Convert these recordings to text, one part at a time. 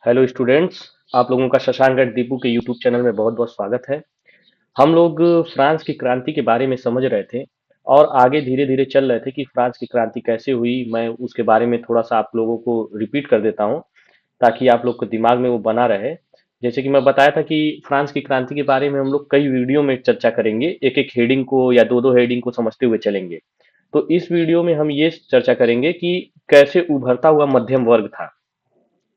Hello students. आप लोगों का शशांक एट दीपू के यूट्यूब चैनल में बहुत बहुत स्वागत है। हम लोग फ्रांस की क्रांति के बारे में समझ रहे थे और आगे धीरे धीरे चल रहे थे कि फ्रांस की क्रांति कैसे हुई। मैं उसके बारे में थोड़ा सा आप लोगों को रिपीट कर देता हूँ ताकि आप लोग के दिमाग में वो बना रहे। जैसे कि मैं बताया था कि फ्रांस की क्रांति के बारे में हम लोग कई वीडियो में चर्चा करेंगे, एक एक हेडिंग को या दो दो हेडिंग को समझते हुए चलेंगे। तो इस वीडियो में हम ये चर्चा करेंगे कि कैसे उभरता हुआ मध्यम वर्ग था,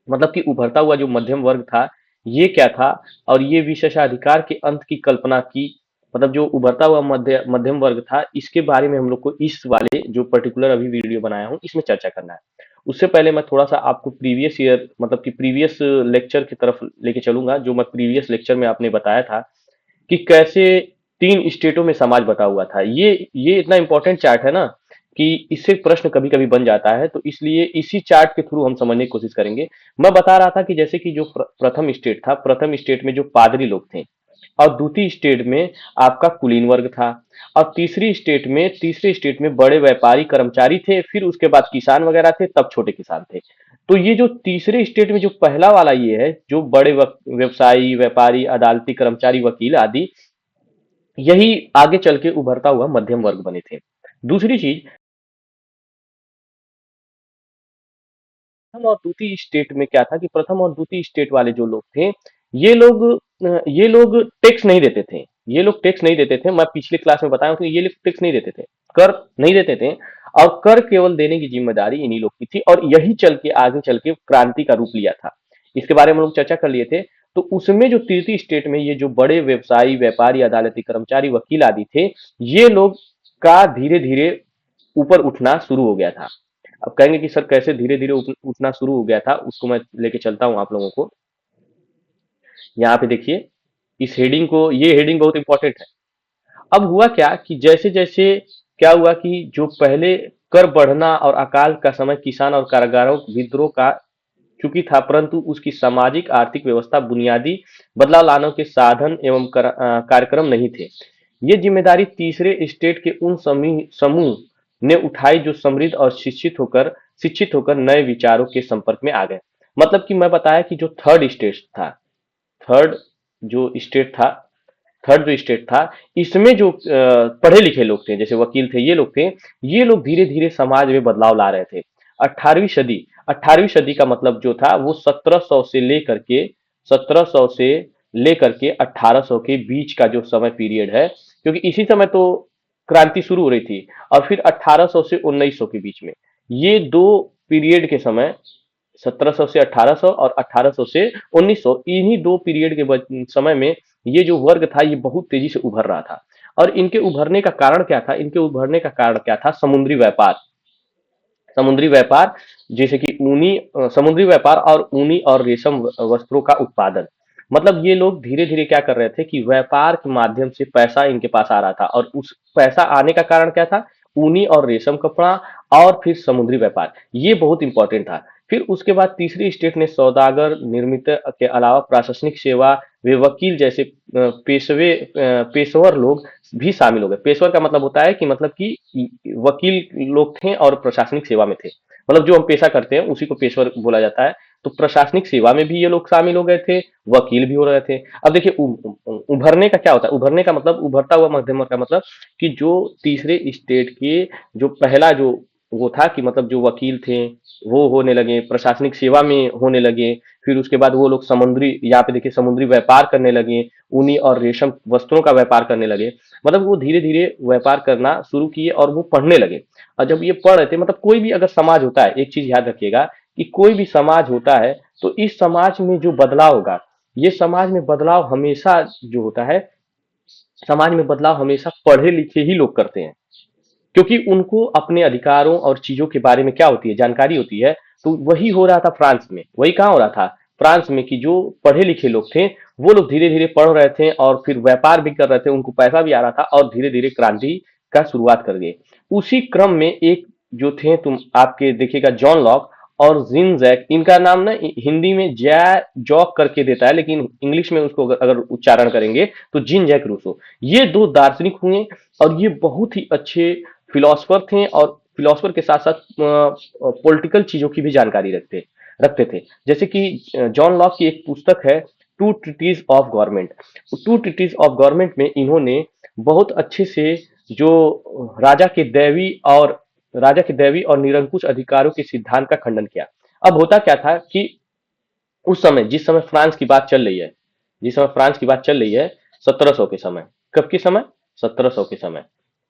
मतलब कि उभरता हुआ जो मध्यम वर्ग था ये क्या था, और ये विशेषाधिकार के अंत की कल्पना की। मतलब जो उभरता हुआ मध्यम वर्ग था इसके बारे में हम लोग को इस वाले जो पर्टिकुलर अभी वीडियो बनाया हूँ इसमें चर्चा करना है। उससे पहले मैं थोड़ा सा आपको प्रीवियस ईयर मतलब कि प्रीवियस लेक्चर की तरफ लेके चलूंगा, जो मैं प्रीवियस लेक्चर में आपने बताया था कि कैसे तीन स्टेटों में समाज बटा हुआ था। ये इतना इंपॉर्टेंट चार्ट है ना कि इससे प्रश्न कभी कभी बन जाता है, तो इसलिए इसी चार्ट के थ्रू हम समझने की कोशिश करेंगे। मैं बता रहा था कि जैसे कि जो प्रथम स्टेट था, प्रथम स्टेट में जो पादरी लोग थे, और द्वितीय स्टेट में आपका कुलीन वर्ग था, और तीसरे स्टेट में बड़े व्यापारी कर्मचारी थे, फिर उसके बाद किसान वगैरह थे, तब छोटे किसान थे। तो ये जो तीसरे स्टेट में जो पहला वाला ये है, जो बड़े व्यवसायी, व्यापारी, अदालती कर्मचारी, वकील आदि, यही आगे चल के उभरता हुआ मध्यम वर्ग बने थे। दूसरी चीज, प्रथम और द्वितीय स्टेट में क्या था कि प्रथम और द्वितीय स्टेट वाले जो लोग थे, ये लोग टैक्स नहीं देते थे। ये लोग टैक्स नहीं देते थे, मैं पिछले क्लास में बताया हूं कि ये लोग टैक्स नहीं देते थे, कर नहीं देते थे, और कर केवल देने की जिम्मेदारी इन्हीं लोग की थी, और यही चल के आगे चल के क्रांति का रूप लिया था। इसके बारे में हम लोग चर्चा कर लिए थे। तो उसमें जो तृतीय स्टेट में ये जो बड़े व्यवसायी, व्यापारी, अदालती कर्मचारी, वकील आदि थे, ये लोग का धीरे धीरे ऊपर उठना शुरू हो गया था। अब कहेंगे कि सर कैसे धीरे धीरे उठना शुरू हो गया था, उसको मैं लेके चलता हूं आप लोगों को। यहाँ पे देखिए, इस हेडिंग को, ये हेडिंग बहुत इंपॉर्टेंट है। अब हुआ क्या कि जैसे जैसे क्या हुआ कि जो पहले कर बढ़ना और अकाल का समय किसान और कारागारों विद्रोह का चूंकि था, परंतु उसकी सामाजिक आर्थिक व्यवस्था बुनियादी बदलाव लाने के साधन एवं कार्यक्रम नहीं थे। ये जिम्मेदारी तीसरे स्टेट के उन समूह समूह ने उठाई जो समृद्ध और शिक्षित होकर नए विचारों के संपर्क में आ गए। मतलब कि मैं बताया कि जो थर्ड जो स्टेट था थर्ड जो स्टेट था, इसमें जो पढ़े लिखे लोग थे, जैसे वकील थे, ये लोग धीरे धीरे समाज में बदलाव ला रहे थे। 18वीं सदी 18वीं सदी का मतलब जो था वो 1700 से लेकर के 1800 के बीच का जो समय पीरियड है, क्योंकि इसी समय तो क्रांति शुरू हो रही थी। और फिर 1800 से 1900 के बीच में ये दो पीरियड के समय, 1700 से 1800 और 1800 से 1900, इन्हीं दो पीरियड के समय में ये जो वर्ग था ये बहुत तेजी से उभर रहा था। और इनके उभरने का कारण क्या था? इनके उभरने का कारण क्या था? समुद्री व्यापार, जैसे कि समुद्री व्यापार और ऊनी और रेशम वस्त्रों का उत्पादन। मतलब ये लोग धीरे धीरे क्या कर रहे थे कि व्यापार के माध्यम से पैसा इनके पास आ रहा था, और उस पैसा आने का कारण क्या था? ऊनी और रेशम कपड़ा, और फिर समुद्री व्यापार, ये बहुत इंपॉर्टेंट था। फिर उसके बाद तीसरी स्टेट ने सौदागर, निर्मित के अलावा प्रशासनिक सेवा, वे वकील जैसे पेशेवर लोग भी शामिल हो गए। पेशेवर का मतलब होता है कि मतलब कि वकील लोग थे और प्रशासनिक सेवा में थे, मतलब जो हम पेशा करते हैं उसी को पेशवर बोला जाता है। तो प्रशासनिक सेवा में भी ये लोग शामिल हो गए थे, वकील भी हो रहे थे। अब देखिए, उभरने का क्या होता है? उभरने का मतलब, उभरता हुआ मध्यम वर्ग का मतलब कि जो तीसरे स्टेट के जो पहला जो वो था कि मतलब जो वकील थे वो होने लगे, प्रशासनिक सेवा में होने लगे। फिर उसके बाद वो लोग समुद्री, यहाँ पे देखिए, समुद्री व्यापार करने लगे, ऊनी और रेशम वस्त्रों का व्यापार करने लगे। मतलब वो धीरे धीरे व्यापार करना शुरू किए और वो पढ़ने लगे। और जब ये पढ़ रहे थे, मतलब कोई भी अगर समाज होता है, एक चीज याद रखिएगा कि कोई भी समाज होता है तो इस समाज में जो बदलाव होगा, ये समाज में बदलाव हमेशा जो होता है, समाज में बदलाव हमेशा पढ़े लिखे ही लोग करते हैं, क्योंकि उनको अपने अधिकारों और चीजों के बारे में क्या होती है? जानकारी होती है। तो वही हो रहा था फ्रांस में, वही कहाँ हो रहा था? फ्रांस में, कि जो पढ़े लिखे लोग थे वो लोग धीरे धीरे पढ़ रहे थे और फिर व्यापार भी कर रहे थे, उनको पैसा भी आ रहा था, और धीरे धीरे क्रांति का शुरुआत कर गए। उसी क्रम में एक जो थे, तुम आपके देखिएगा, जॉन लॉक और जीन जैक, इनका नाम ना हिंदी में जै जॉक करके देता है, लेकिन इंग्लिश में उसको अगर उच्चारण करेंगे तो जीन जैक रूसो, ये दो दार्शनिक हुए। और ये बहुत ही अच्छे फिलोसफर थे, और फिलोसफर के साथ साथ पॉलिटिकल चीजों की भी जानकारी रखते। रखते थे। जैसे कि जॉन लॉक की एक पुस्तक है two treatise of government. Two treatise of government में इन्होंने बहुत अच्छे से जो राजा के दैवी और राजा के दैवी और निरंकुश अधिकारों के सिद्धांत का खंडन किया। अब होता क्या था कि उस समय जिस समय फ्रांस की बात चल रही है, जिस समय फ्रांस की बात चल रही है 1700 के समय, कब के समय, 1700 के समय,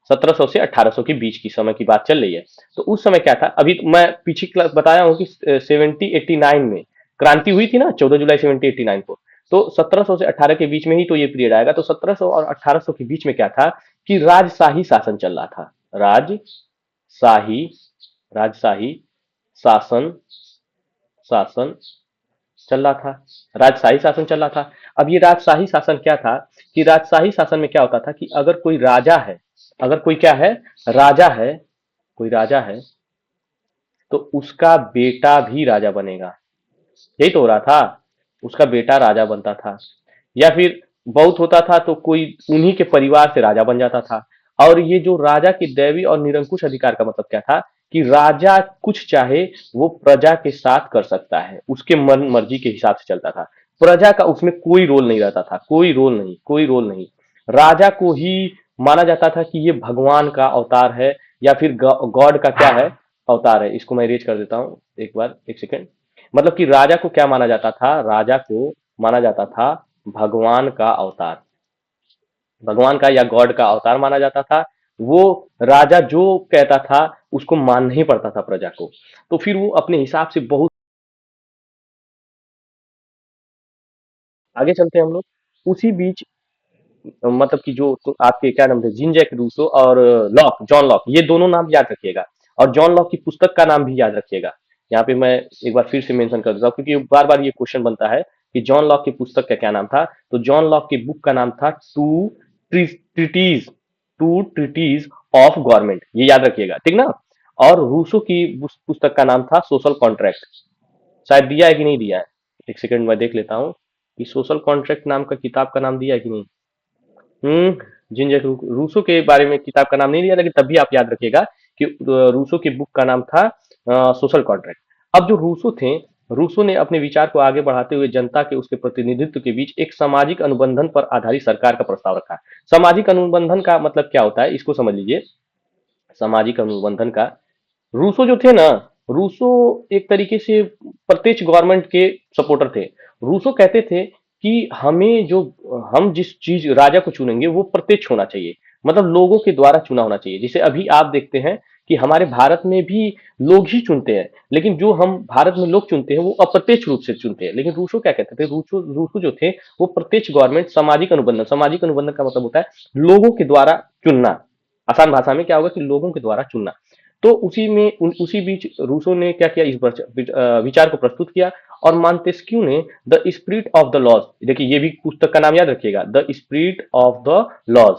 1700 से 1800 के बीच की समय की बात चल रही है। तो उस समय क्या था, अभी मैं पीछे क्लास बताया हूँ कि 1789 में क्रांति हुई थी ना, 14 जुलाई 1789 को। तो 1700 से 18 के बीच में ही तो ये पीरियड आएगा। तो 1700 और 1800 के बीच में क्या था कि राजशाही शासन चल रहा था। राजशाही राजशाही शासन शासन चल रहा था। राजशाही शासन चल रहा था। अब ये राजशाही शासन क्या था कि राजशाही शासन में क्या होता था कि अगर कोई राजा है, अगर कोई क्या है, राजा है, कोई राजा है, तो उसका बेटा भी राजा बनेगा। यही तो हो रहा था, उसका बेटा राजा बनता था, या फिर बहुत होता था तो कोई उन्हीं के परिवार से राजा बन जाता था। और ये जो राजा के दैवी और निरंकुश अधिकार का मतलब क्या था कि राजा कुछ चाहे वो प्रजा के साथ कर सकता है, उसके मन मर्जी के हिसाब से चलता था। प्रजा का उसमें कोई रोल नहीं रहता था, कोई रोल नहीं, कोई रोल नहीं। राजा को ही माना जाता था कि ये भगवान का अवतार है, या फिर गॉड का क्या है, अवतार है। इसको मैं इरेज कर देता हूँ एक बार, एक सेकेंड। मतलब कि राजा को क्या माना जाता था, राजा को माना जाता था भगवान का अवतार, भगवान का या गॉड का अवतार माना जाता था। वो राजा जो कहता था उसको मानना ही पड़ता था प्रजा को। तो फिर वो अपने हिसाब से बहुत आगे चलते हैं हम लोग। उसी बीच मतलब कि जो तो आपके क्या नाम थे, जीन जैक रूसो और लॉक, जॉन लॉक, ये दोनों नाम याद रखिएगा। और जॉन लॉक की पुस्तक का नाम भी याद रखिएगा। यहाँ पे मैं एक बार फिर से मेंशन कर देता हूँ, क्योंकि बार बार ये क्वेश्चन बनता है कि जॉन लॉक की पुस्तक का क्या नाम था। तो जॉन लॉक की बुक का नाम था treatise two treatise of government, ये याद रखिएगा, ठीक ना। और रूसो की पुस्तक का नाम था सोशल कॉन्ट्रैक्ट। शायद दिया है कि नहीं दिया है, एक सेकंड मैं देख लेता हूँ कि सोशल कॉन्ट्रैक्ट नाम का किताब का नाम दिया है कि नहीं। जिंजर रूसो के बारे में किताब का नाम नहीं लिया, लेकिन तब भी आप याद रखिएगा कि रूसो की बुक का नाम था सोशल कॉन्ट्रैक्ट। अब जो रूसो थे, रूसो ने अपने विचार को आगे बढ़ाते हुए जनता के उसके प्रतिनिधित्व के बीच एक सामाजिक अनुबंधन पर आधारित सरकार का प्रस्ताव रखा। सामाजिक अनुबंधन का मतलब क्या होता है, इसको समझ लीजिए। सामाजिक अनुबंधन का, रूसो जो थे ना, रूसो एक तरीके से प्रत्यक्ष गवर्नमेंट के सपोर्टर थे। रूसो कहते थे कि हमें जो, हम जिस चीज राजा को चुनेंगे वो प्रत्यक्ष होना चाहिए, मतलब लोगों के द्वारा चुना होना चाहिए। जैसे अभी आप देखते हैं कि हमारे भारत में भी लोग ही चुनते हैं, लेकिन जो हम भारत में लोग चुनते हैं वो अप्रत्यक्ष रूप से चुनते हैं। लेकिन रूसो क्या कहते थे, रूसो रूसो जो थे वो प्रत्यक्ष गवर्नमेंट, सामाजिक अनुबंधन, सामाजिक अनुबंधन का मतलब होता है लोगों के द्वारा चुनना। आसान भाषा में क्या होगा कि लोगों के द्वारा चुनना। तो उसी बीच रूसो ने क्या किया, इस विचार को प्रस्तुत किया। और मॉन्टेस्क्यू ने the spirit of the laws, देखिए ये भी पुस्तक का नाम याद रखिएगा, the spirit of the laws.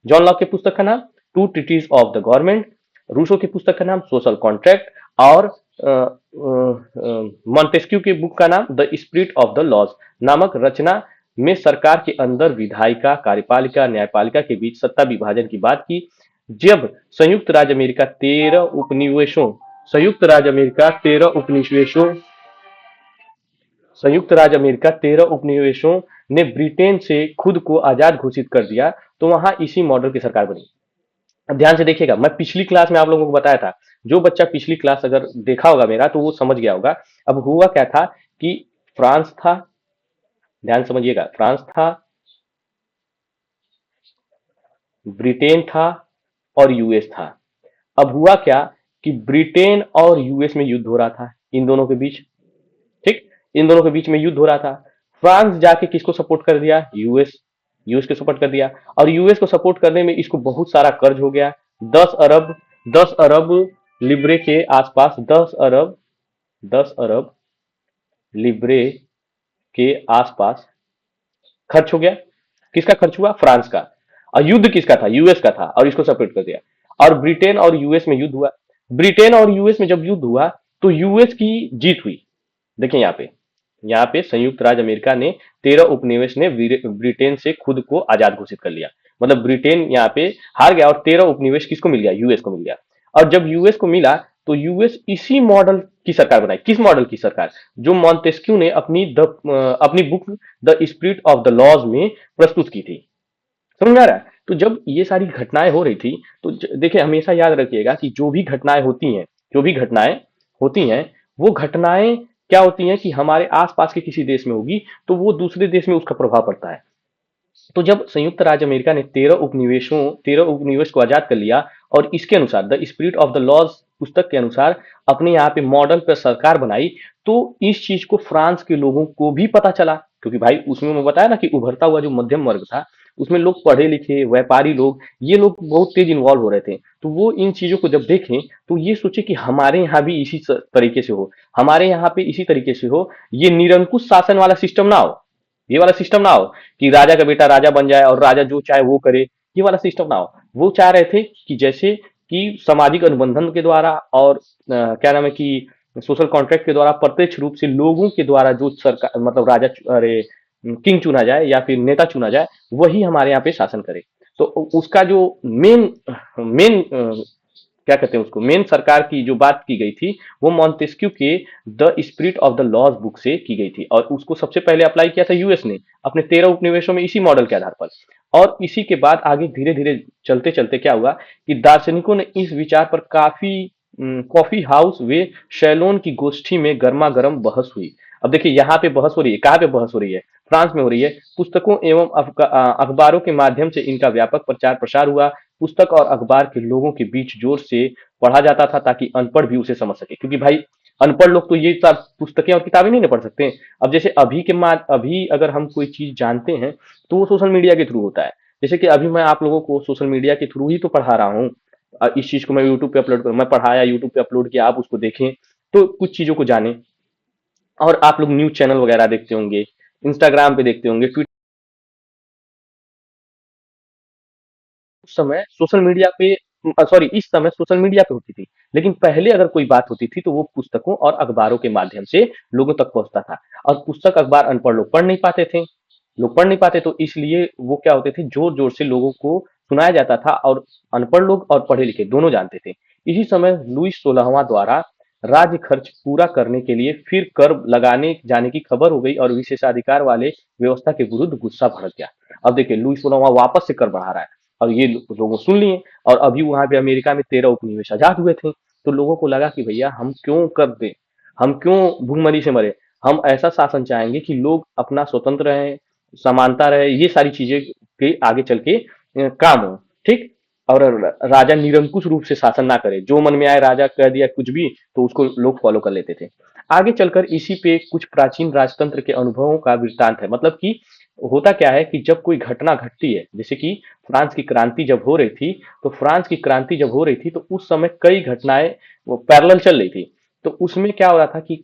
John Locke के पुस्तक का नाम two treatise of the government, Rousseau की पुस्तक का नाम सोशल कॉन्ट्रैक्ट, और मॉन्टेस्क्यू के बुक का नाम the spirit of the laws नामक रचना में सरकार के अंदर विधायिका, कार्यपालिका, न्यायपालिका के बीच सत्ता विभाजन की बात की। जब संयुक्त राज्य अमेरिका 13 उपनिवेशों, संयुक्त राज्य अमेरिका 13 उपनिवेशों, संयुक्त राज्य अमेरिका 13 उपनिवेशों ने ब्रिटेन से खुद को आजाद घोषित कर दिया, तो वहां इसी मॉडल की सरकार बनी। अब ध्यान से देखिएगा, मैं पिछली क्लास में आप लोगों को बताया था, जो बच्चा पिछली क्लास अगर देखा होगा मेरा तो वो समझ गया होगा। अब हुआ क्या था कि फ्रांस था, ध्यान समझिएगा, फ्रांस था, ब्रिटेन था, और यूएस था। अब हुआ क्या कि ब्रिटेन और यूएस में युद्ध हो रहा था, इन दोनों के बीच, ठीक, इन दोनों के बीच में युद्ध हो रहा था। फ्रांस जाके किसको सपोर्ट कर दिया, यूएस, यूएस को सपोर्ट कर दिया। और यूएस को सपोर्ट करने में इसको बहुत सारा कर्ज हो गया, 10 अरब, 10 अरब लिब्रे के आसपास, 10 अरब, 10 अरब लिब्रे के आसपास खर्च हो गया। किसका खर्च हुआ, फ्रांस का। और युद्ध किसका था, यूएस का था, और इसको सपोर्ट कर दिया। और ब्रिटेन और यूएस में युद्ध हुआ। ब्रिटेन और यूएस में जब युद्ध हुआ तो यूएस की जीत हुई। देखिए यहाँ पे संयुक्त राज्य अमेरिका ने 13 उपनिवेश ने ब्रिटेन से खुद को आजाद घोषित कर लिया। मतलब ब्रिटेन यहाँ पे हार गया और 13 उपनिवेश किसको मिल गया, यूएस को मिल गया। और जब यूएस को मिला तो यूएस इसी मॉडल की सरकार बनाई। किस मॉडल की सरकार? जो मॉन्टेस्क्यू ने अपनी book the spirit of the laws में प्रस्तुत की थी। समझ में आ रहा है? तो जब ये सारी घटनाएं हो रही थी, तो देखिए हमेशा याद रखिएगा कि जो भी घटनाएं होती हैं, जो भी घटनाएं होती हैं, वो घटनाएं क्या होती हैं कि हमारे आसपास के किसी देश में होगी, तो वो दूसरे देश में उसका प्रभाव पड़ता है। तो जब संयुक्त राज्य अमेरिका ने 13 उपनिवेश को आजाद कर लिया और इसके अनुसार the spirit of the laws पुस्तक के अनुसार अपने यहाँ पे मॉडल पर सरकार बनाई, तो इस चीज को फ्रांस के लोगों को भी पता चला, क्योंकि भाई उसमें मैं बताया ना कि उभरता हुआ जो मध्यम वर्ग था, उसमें लोग पढ़े लिखे व्यापारी लोग, ये लोग बहुत तेज इन्वॉल्व हो रहे थे। तो वो इन चीजों को जब देखें तो ये सोचे कि हमारे यहाँ भी इसी तरीके से हो, हमारे यहाँ पे इसी तरीके से हो, ये निरंकुश शासन वाला सिस्टम ना हो, ये वाला सिस्टम ना हो कि राजा का बेटा राजा बन जाए और राजा जो चाहे वो करे, ये वाला सिस्टम ना हो। वो चाह रहे थे कि जैसे कि सामाजिक अनुबंधन के द्वारा और क्या नाम है कि सोशल कॉन्ट्रैक्ट के द्वारा प्रत्यक्ष रूप से लोगों के द्वारा जो सरकार मतलब अरे किंग चुना जाए या फिर नेता चुना जाए, वही हमारे यहाँ पे शासन करे। तो उसका जो मेन मेन क्या कहते हैं उसको, मेन सरकार की जो बात की गई थी, वो मॉन्टेस्क्यू के the spirit of the laws book से की गई थी, और उसको सबसे पहले अप्लाई किया था यूएस ने अपने 13 उपनिवेशों में इसी मॉडल के आधार पर। और इसी के बाद आगे धीरे धीरे चलते चलते क्या हुआ कि दार्शनिकों ने इस विचार पर कॉफी हाउस वे शैलोन की गोष्ठी में गर्मा गर्म बहस हुई। अब देखिए यहाँ पे बहस हो रही है, कहाँ पे बहस हो रही है? फ्रांस में हो रही है। पुस्तकों एवं अखबारों के माध्यम से इनका व्यापक प्रचार प्रसार हुआ। पुस्तक और अखबार के लोगों के बीच जोर से पढ़ा जाता था ताकि अनपढ़ भी उसे समझ सके, क्योंकि भाई अनपढ़ लोग तो ये सब पुस्तकें और किताबें नहीं ना पढ़ सकते। अब जैसे अभी अगर हम कोई चीज जानते हैं तो वो सोशल मीडिया के थ्रू होता है। जैसे कि अभी मैं आप लोगों को सोशल मीडिया के थ्रू ही तो पढ़ा रहा हूँ। इस चीज को मैं यूट्यूब पे अपलोड कर, मैं पढ़ाया यूट्यूब पे अपलोड किया, आप उसको देखें तो कुछ चीजों को जाने। और आप लोग न्यूज चैनल वगैरह देखते होंगे, इंस्टाग्राम पे देखते होंगे, उस समय सोशल मीडिया पे सॉरी इस समय सोशल मीडिया पे होती थी। लेकिन पहले अगर कोई बात होती थी तो वो पुस्तकों और अखबारों के माध्यम से लोगों तक पहुंचता था। और पुस्तक अखबार अनपढ़ लोग पढ़ नहीं पाते थे, लोग पढ़ नहीं पाते, तो इसलिए वो क्या होते थे, जोर जोर से लोगों को सुनाया जाता था, और अनपढ़ लोग और पढ़े लिखे दोनों जानते थे। इसी समय लुईस 16वां द्वारा राज्य खर्च पूरा करने के लिए फिर कर लगाने जाने की खबर हो गई और विशेषाधिकार वाले व्यवस्था के विरुद्ध गुस्सा भड़क गया। अब देखिए लुईस 16वां वापस से कर बढ़ा रहा है, और ये लोगों सुन लिए। और अभी वहां पे अमेरिका में 13 उपनिवेश आजाद हुए थे, तो लोगों को लगा कि भैया हम क्यों कर दे, हम क्यों भूखमरी से मरे, हम ऐसा शासन चाहेंगे कि लोग अपना स्वतंत्र रहे, समानता रहे, ये सारी चीजें के आगे चल के काम हो। ठीक। और राजा निरंकुश रूप से शासन ना करे, जो मन में आए राजा कह दिया कुछ भी तो उसको लोग फॉलो कर लेते थे। आगे चलकर इसी पे कुछ प्राचीन राजतंत्र के अनुभवों का वृत्तांत है। मतलब कि होता क्या है कि जब कोई घटना घटती है, जैसे कि फ्रांस की क्रांति जब हो रही थी, तो फ्रांस की क्रांति जब हो रही थी तो उस समय कई घटनाएं वो पैरेलल चल रही थी। तो उसमें क्या हो रहा था कि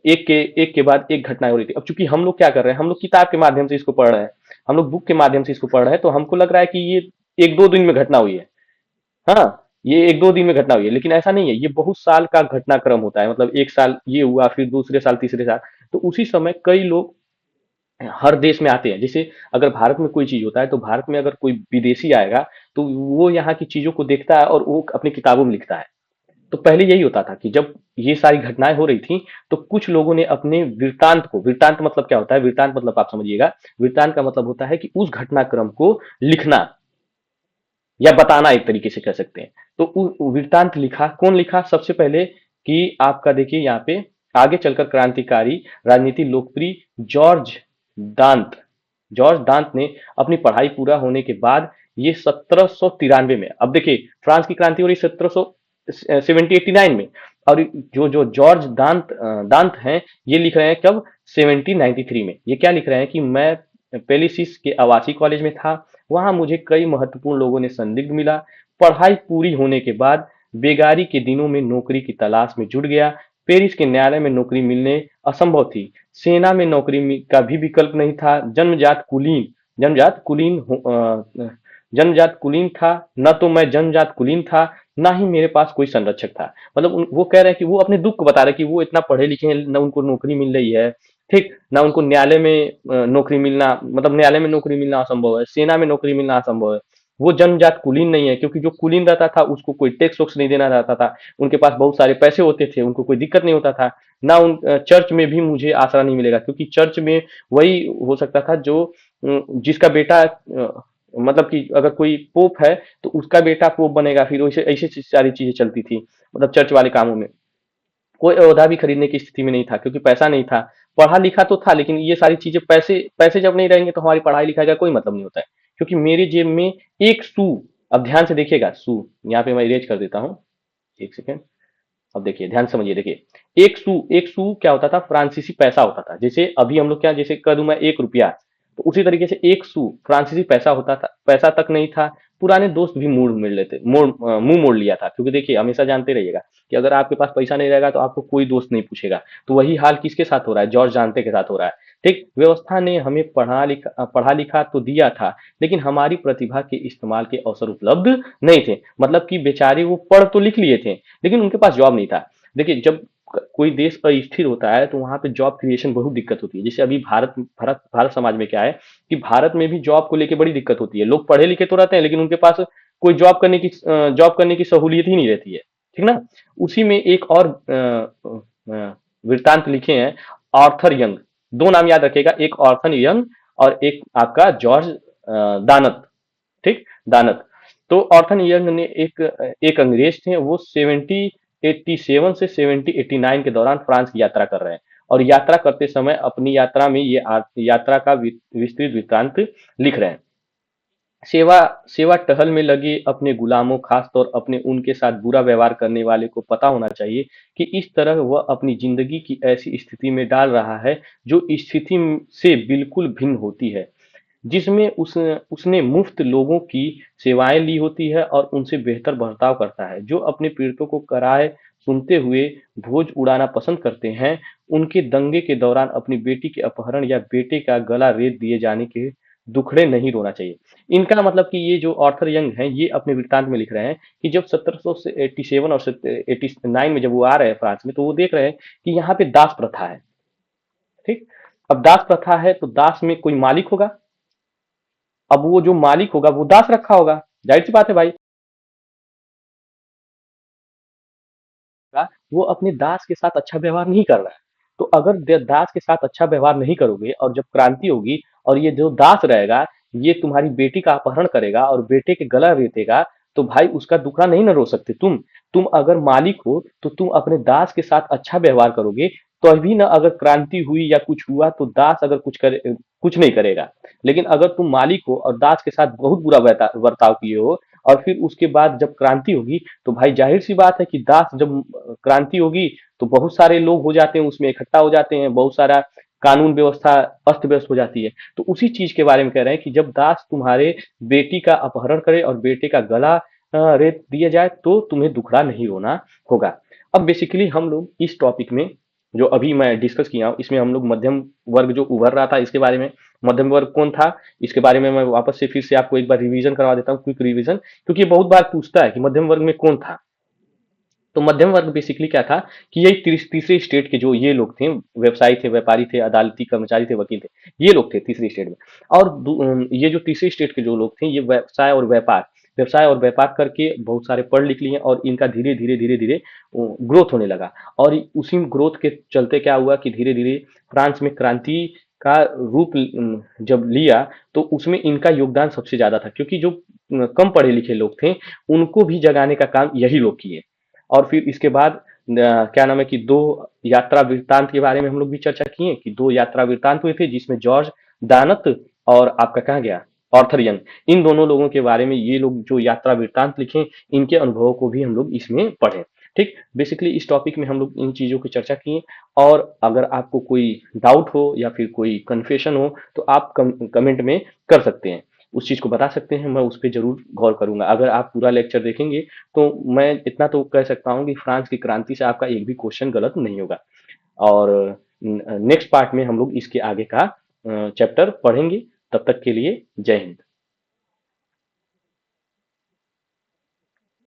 एक के बाद एक घटना हो रही थी। अब चूंकि हम लोग क्या कर रहे हैं, हम लोग किताब के माध्यम से इसको पढ़ रहे हैं, हम लोग बुक के माध्यम से इसको पढ़ रहे हैं, तो हमको लग रहा है कि ये एक दो दिन में घटना हुई है। हाँ, ये एक दो दिन में घटना हुई है, लेकिन ऐसा नहीं है, ये बहुत साल का घटनाक्रम होता है। मतलब एक साल ये हुआ, फिर दूसरे साल तीसरे साल, तो उसी समय कई लोग हर देश में आते हैं। जैसे अगर भारत में कोई चीज होता है तो भारत में अगर कोई विदेशी आएगा तो वो यहाँ की चीजों को देखता है और वो अपनी किताबों में लिखता है। तो पहले यही होता था कि जब ये सारी घटनाएं हो रही थी तो कुछ लोगों ने अपने वृत्तांत को, वृत्तांत मतलब क्या होता है, वृत्तांत मतलब आप समझिएगा, वृत्तांत का मतलब होता है कि उस घटनाक्रम को लिखना या बताना, एक तरीके से कह सकते हैं। तो वृत्तांत लिखा, कौन लिखा सबसे पहले कि आपका देखिए यहाँ पे आगे चलकर क्रांतिकारी राजनीति लोकप्रिय जॉर्ज दांत, जॉर्ज दांत ने अपनी पढ़ाई पूरा होने के बाद ये 1793 में, अब देखिए फ्रांस की क्रांति हो रही 1789 में, और जो जो जॉर्ज दांत हैं, ये लिख रहे हैं कब, 1793 में। ये क्या लिख रहे हैं कि मैं पेलिसिस के आवासीय कॉलेज में था, वहां मुझे कई महत्वपूर्ण लोगों ने संदिग्ध मिला। पढ़ाई पूरी होने के बाद बेगारी के दिनों में नौकरी की तलाश में जुट गया। पेरिस के न्यायालय में नौकरी मिलने असंभव थी, सेना में नौकरी का भी विकल्प नहीं था। जन्मजात कुलीन जन्मजात कुलीन था, न तो मैं जन्मजात कुलीन था, ना ही मेरे पास कोई संरक्षक था। मतलब वो कह रहे हैं कि वो अपने दुख को बता रहे हैं कि वो इतना पढ़े लिखे हैं, न उनको नौकरी मिल रही है, ठीक, ना उनको न्यायालय में नौकरी मिलना, मतलब न्यायालय में नौकरी मिलना असंभव है, सेना में नौकरी मिलना असंभव है। वो जन्मजात कुलीन नहीं है, क्योंकि जो कुलीन रहता था उसको कोई टैक्स वैक्स नहीं देना रहता था, उनके पास बहुत सारे पैसे होते थे, उनको कोई दिक्कत नहीं होता था। ना चर्च में भी मुझे आसरा नहीं मिलेगा, क्योंकि चर्च में वही हो सकता था जो जिसका बेटा मतलब कि अगर कोई पोप है तो उसका बेटा पोप बनेगा, फिर वैसे ऐसी सारी चीजें चलती थी, मतलब चर्च वाले कामों में। कोई ओहदा भी खरीदने की स्थिति में नहीं था, क्योंकि पैसा नहीं था। पढ़ा लिखा तो था, लेकिन ये सारी चीजें, पैसे पैसे जब नहीं रहेंगे तो हमारी पढ़ाई लिखाई का कोई मतलब नहीं होता है। क्योंकि मेरे जेब में एक सू, अब ध्यान से देखिएगा, सू यहाँ पे मैं इरेज कर देता हूँ, एक सेकेंड। अब देखिए, ध्यान से समझिए, देखिए एक सू क्या होता था, फ्रांसीसी पैसा होता था। जैसे अभी हम लोग क्या, जैसे कर दूं मैं 1 रुपया, तो उसी तरीके से एक सू फ्रांसीसी पैसा होता था। पैसा तक नहीं था, पुराने दोस्त भी मुंह मोड़ लिया था, क्योंकि देखिए हमेशा जानते रहिएगा कि अगर आपके पास पैसा नहीं रहेगा तो आपको कोई दोस्त नहीं पूछेगा। तो वही हाल किसके साथ हो रहा है, जॉर्ज जानते के साथ हो रहा है। ठीक, व्यवस्था ने हमें पढ़ा लिखा तो दिया था, लेकिन हमारी प्रतिभा के इस्तेमाल के अवसर उपलब्ध नहीं थे। मतलब कि बेचारे वो पढ़ तो लिख लिए थे, लेकिन उनके पास जॉब नहीं था। देखिए, जब कोई देश अस्थिर होता है तो वहां पे जॉब क्रिएशन बहुत दिक्कत होती है। जैसे अभी भारत समाज में क्या है कि भारत में भी जॉब को लेके बड़ी दिक्कत होती है। लोग पढ़े लिखे तो रहते हैं, लेकिन उनके पास कोई जॉब करने की सहूलियत ही नहीं रहती है। ठीक ना। उसी में एक और वृत्तांत लिखे हैं, आर्थर यंग। दो नाम याद रखिएगा, एक आर्थर यंग और एक आपका जॉर्ज दानत। ठीक, दानत। तो ऑर्थन यंग ने एक अंग्रेज थे, वो 1787 से 1789 के दौरान फ्रांस की यात्रा कर रहे हैं, और यात्रा करते समय अपनी यात्रा में ये यात्रा का विस्तृत वृत्तांत लिख रहे हैं। सेवा सेवा टहल में लगे अपने गुलामों, खासतौर अपने उनके साथ बुरा व्यवहार करने वाले को पता होना चाहिए कि इस तरह वह अपनी जिंदगी की ऐसी स्थिति में डाल रहा है जो स्थिति से बिल्कुल भिन्न होती है, जिसमें उसने मुफ्त लोगों की सेवाएं ली होती है और उनसे बेहतर बर्ताव करता है। जो अपने पीड़ितों को कराए सुनते हुए भोज उड़ाना पसंद करते हैं, उनके दंगे के दौरान अपनी बेटी के अपहरण या बेटे का गला रेत दिए जाने के दुखड़े नहीं रोना चाहिए। इनका मतलब कि ये जो ऑर्थर यंग हैं, ये अपने वृत्तांत में लिख रहे हैं कि जब 1787 और 89 में जब वो आ रहे हैं फ्रांस में, तो वो देख रहे हैं कि यहाँ पे दास प्रथा है। ठीक, अब दास प्रथा है तो दास में कोई मालिक होगा। अब वो जो मालिक होगा वो दास रखा होगा, जाहिर सी बात है भाई। वो अपने दास के साथ अच्छा व्यवहार नहीं कर रहा है। तो अगर दास के साथ अच्छा व्यवहार नहीं करोगे और जब क्रांति होगी और ये जो दास रहेगा, ये तुम्हारी बेटी का अपहरण करेगा और बेटे के गला रेतेगा, तो भाई उसका दुखड़ा नहीं ना रो सकते तुम अगर मालिक हो तो तुम अपने दास के साथ अच्छा व्यवहार करोगे, तो अभी ना अगर क्रांति हुई या कुछ हुआ तो दास अगर कुछ नहीं करेगा। लेकिन अगर तुम मालिक हो और दास के साथ बहुत बुरा बर्ताव किए हो, और फिर उसके बाद जब क्रांति होगी, तो भाई जाहिर सी बात है कि दास जब क्रांति होगी तो बहुत सारे लोग हो जाते हैं, उसमें इकट्ठा हो जाते हैं, बहुत सारा कानून व्यवस्था अस्त व्यस्त हो जाती है। तो उसी चीज के बारे में कह रहे हैं कि जब दास तुम्हारे बेटी का अपहरण करे और बेटे का गला रेत दिया जाए तो तुम्हें दुखड़ा नहीं रोना होगा। अब बेसिकली हम लोग इस टॉपिक में जो अभी मैं डिस्कस किया हूँ, इसमें हम लोग मध्यम वर्ग जो उभर रहा था इसके बारे में, मध्यम वर्ग कौन था इसके बारे में मैं वापस से फिर से आपको एक बार रिवीजन करवा देता हूँ, क्विक रिवीजन, क्योंकि ये बहुत बार पूछता है कि मध्यम वर्ग में कौन था। तो मध्यम वर्ग बेसिकली क्या था कि ये तीसरे स्टेट के जो ये लोग थे, व्यवसायी थे, व्यापारी थे, अदालती कर्मचारी थे, वकील थे, ये लोग थे तीसरी स्टेट में। और ये जो तीसरी स्टेट के जो लोग थे, ये व्यवसाय और व्यापार करके बहुत सारे पढ़ लिख लिए, और इनका धीरे धीरे धीरे धीरे ग्रोथ होने लगा। और उसी ग्रोथ के चलते क्या हुआ कि धीरे धीरे फ्रांस में क्रांति का रूप जब लिया, तो उसमें इनका योगदान सबसे ज्यादा था, क्योंकि जो कम पढ़े लिखे लोग थे उनको भी जगाने का काम यही लोग किए। और फिर इसके बाद क्या नाम है कि दो यात्रा वृत्तांत के बारे में हम लोग भी चर्चा किए कि दो यात्रा वृत्तांत हुए थे, जिसमें जॉर्ज दानत और आपका कहा गया ऑर्थर यंग, इन दोनों लोगों के बारे में ये लोग जो यात्रा वृत्तांत लिखे, इनके अनुभवों को भी हम लोग इसमें पढ़े। ठीक, बेसिकली इस टॉपिक में हम लोग इन चीजों की चर्चा किए। और अगर आपको कोई डाउट हो या फिर कोई कन्फ्यूजन हो तो आप कमेंट में कर सकते हैं, उस चीज को बता सकते हैं, मैं उस पर जरूर गौर करूंगा। अगर आप पूरा लेक्चर देखेंगे तो मैं इतना तो कह सकता हूँ कि फ्रांस की क्रांति से आपका एक भी क्वेश्चन गलत नहीं होगा। और नेक्स्ट पार्ट में हम लोग इसके आगे का चैप्टर पढ़ेंगे। तब तक के लिए जय हिंद।